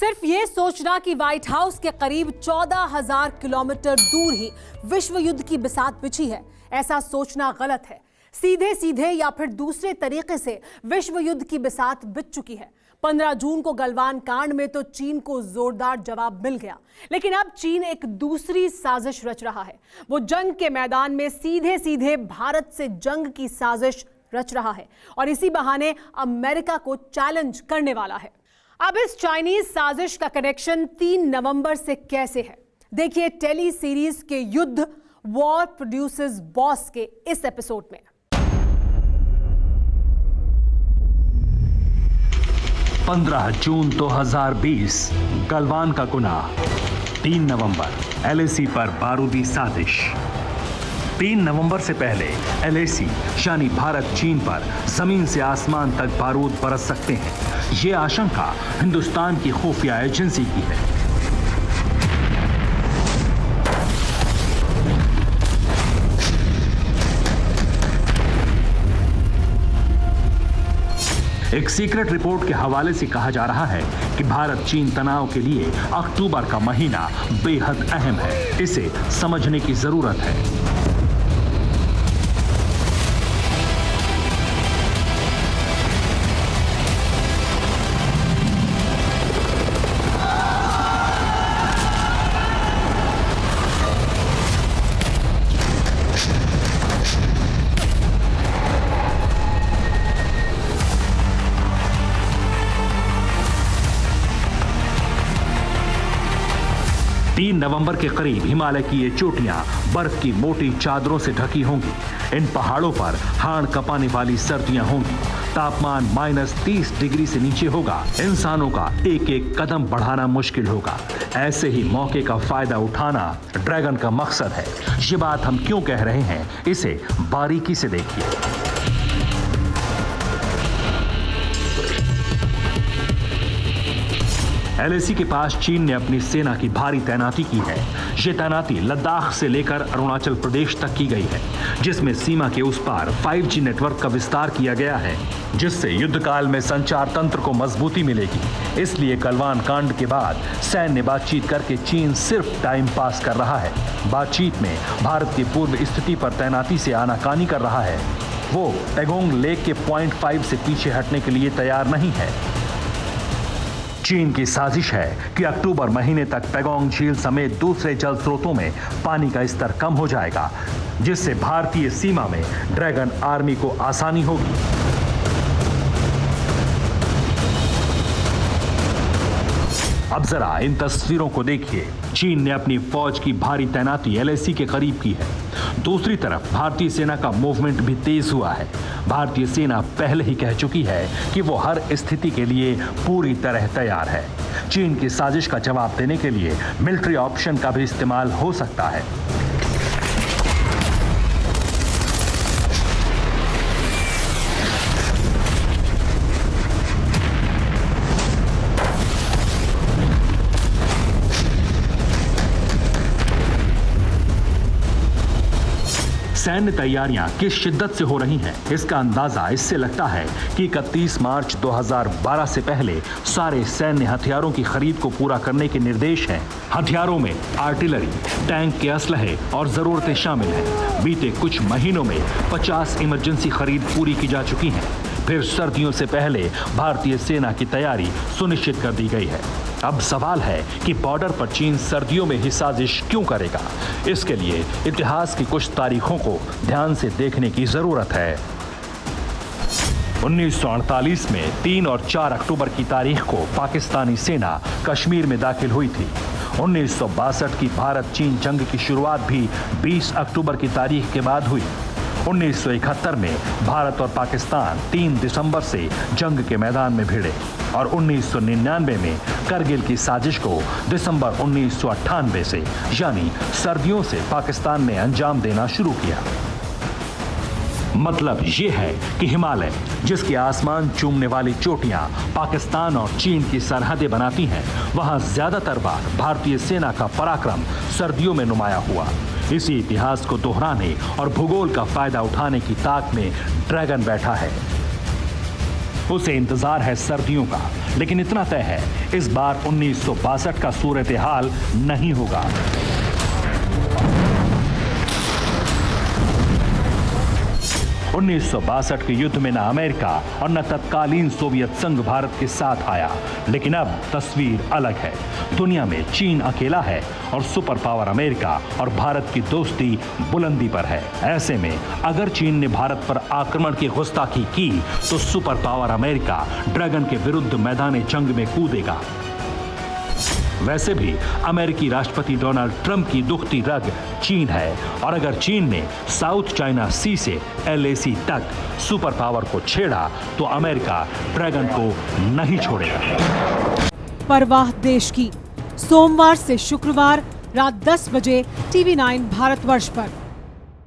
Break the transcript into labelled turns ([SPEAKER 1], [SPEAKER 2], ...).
[SPEAKER 1] सिर्फ ये सोचना कि व्हाइट हाउस के करीब 14,000 किलोमीटर दूर ही विश्व युद्ध की बिसात बिछी है, ऐसा सोचना गलत है। सीधे सीधे या फिर दूसरे तरीके से विश्व युद्ध की बिसात बिछ चुकी है। 15 जून को गलवान कांड में तो चीन को जोरदार जवाब मिल गया, लेकिन अब चीन एक दूसरी साजिश रच रहा है। वो जंग के मैदान में सीधे सीधे भारत से जंग की साजिश रच रहा है और इसी बहाने अमेरिका को चैलेंज करने वाला है। अब इस चाइनीज साजिश का कनेक्शन 3 नवंबर से कैसे है, देखिए टेली सीरीज के युद्ध वॉर प्रोड्यूसर्स बॉस के इस एपिसोड में।
[SPEAKER 2] 15 जून 2020 गलवान का गुनाह। 3 नवंबर एलएसी पर बारूदी साजिश। 3 नवंबर से पहले एलएसी यानी भारत चीन पर जमीन से आसमान तक बारूद बरस सकते हैं, ये आशंका हिंदुस्तान की खुफिया एजेंसी की है। एक सीक्रेट रिपोर्ट के हवाले से कहा जा रहा है कि भारत चीन तनाव के लिए अक्टूबर का महीना बेहद अहम है, इसे समझने की जरूरत है। तीन नवंबर के करीब हिमालय की ये चोटियां बर्फ की मोटी चादरों से ढकी होंगी। इन पहाड़ों पर हाड़ कपाने वाली सर्दियां होंगी। तापमान -30 डिग्री से नीचे होगा। इंसानों का एक एक कदम बढ़ाना मुश्किल होगा। ऐसे ही मौके का फायदा उठाना ड्रैगन का मकसद है। ये बात हम क्यों कह रहे हैं, इसे बारीकी से देखिए। एलएसी के पास चीन ने अपनी सेना की भारी तैनाती की है। ये तैनाती लद्दाख से लेकर अरुणाचल प्रदेश तक की गई है, जिसमें सीमा के उस पार 5G नेटवर्क का विस्तार किया गया है, जिससे युद्धकाल में संचार तंत्र को मजबूती मिलेगी। इसलिए गलवान कांड के बाद सैन्य बातचीत करके चीन सिर्फ टाइम पास कर रहा है। बातचीत में भारत की पूर्व स्थिति पर तैनाती से आनाकानी कर रहा है। वो पैगोंग लेक के पॉइंट 5 से पीछे हटने के लिए तैयार नहीं है। चीन की साजिश है कि अक्टूबर महीने तक पैगोंग झील समेत दूसरे जल स्रोतों में पानी का स्तर कम हो जाएगा, जिससे भारतीय सीमा में ड्रैगन आर्मी को आसानी होगी। अब जरा इन तस्वीरों को देखिए। चीन ने अपनी फौज की भारी तैनाती एलएसी के करीब की है। दूसरी तरफ भारतीय सेना का मूवमेंट भी तेज हुआ है। भारतीय सेना पहले ही कह चुकी है कि वो हर स्थिति के लिए पूरी तरह तैयार है। चीन की साजिश का जवाब देने के लिए मिलिट्री ऑप्शन का भी इस्तेमाल हो सकता है। सैन्य तैयारियां किस शिद्दत से हो रही हैं, इसका अंदाजा इससे लगता है कि 31 मार्च 2012 से पहले सारे सैन्य हथियारों की खरीद को पूरा करने के निर्देश हैं। हथियारों में आर्टिलरी, टैंक के असलहे और जरूरतें शामिल हैं। बीते कुछ महीनों में 50 इमरजेंसी खरीद पूरी की जा चुकी हैं। फिर सर्दियों से पहले भारतीय सेना की तैयारी सुनिश्चित कर दी गई है। अब सवाल है कि बॉर्डर पर चीन सर्दियों में ही साजिश क्यों करेगा। इसके लिए इतिहास की कुछ तारीखों को ध्यान से देखने की जरूरत है। 1948 में 3 और 4 अक्टूबर की तारीख को पाकिस्तानी सेना कश्मीर में दाखिल हुई थी। 1962 की भारत चीन जंग की शुरुआत भी 20 अक्टूबर की तारीख के बाद हुई। 1971 में भारत और पाकिस्तान 3 दिसंबर से जंग के मैदान में भिड़े और 1999 में करगिल की साजिश को दिसंबर 1998 से यानी सर्दियों से पाकिस्तान ने अंजाम देना शुरू किया। मतलब ये है कि हिमालय, जिसके आसमान चूमने वाली चोटियां पाकिस्तान और चीन की सरहदें बनाती हैं, वहां ज्यादातर बार भारतीय सेना का पराक्रम सर्दियों में नुमाया हुआ। इसी इतिहास को दोहराने और भूगोल का फायदा उठाने की ताक में ड्रैगन बैठा है। उसे इंतजार है सर्दियों का, लेकिन इतना तय है, इस बार 1962 का सूरत-ए-हाल नहीं होगा। (1962) के युद्ध में न अमेरिका और न तत्कालीन सोवियत संघ भारत के साथ आया, लेकिन अब तस्वीर अलग है। दुनिया में चीन अकेला है और सुपर पावर अमेरिका और भारत की दोस्ती बुलंदी पर है। ऐसे में अगर चीन ने भारत पर आक्रमण की गुस्ताखी की तो सुपर पावर अमेरिका ड्रैगन के विरुद्ध मैदान जंग में कूदेगा। वैसे भी अमेरिकी राष्ट्रपति डोनाल्ड ट्रंप की दुखती रग चीन है, और अगर चीन ने साउथ चाइना सी से LAC तक सुपर पावर को छेड़ा तो अमेरिका ड्रैगन को नहीं छोड़ेगा।
[SPEAKER 1] परवाह देश की, सोमवार से शुक्रवार रात 10 बजे TV9 भारतवर्ष पर।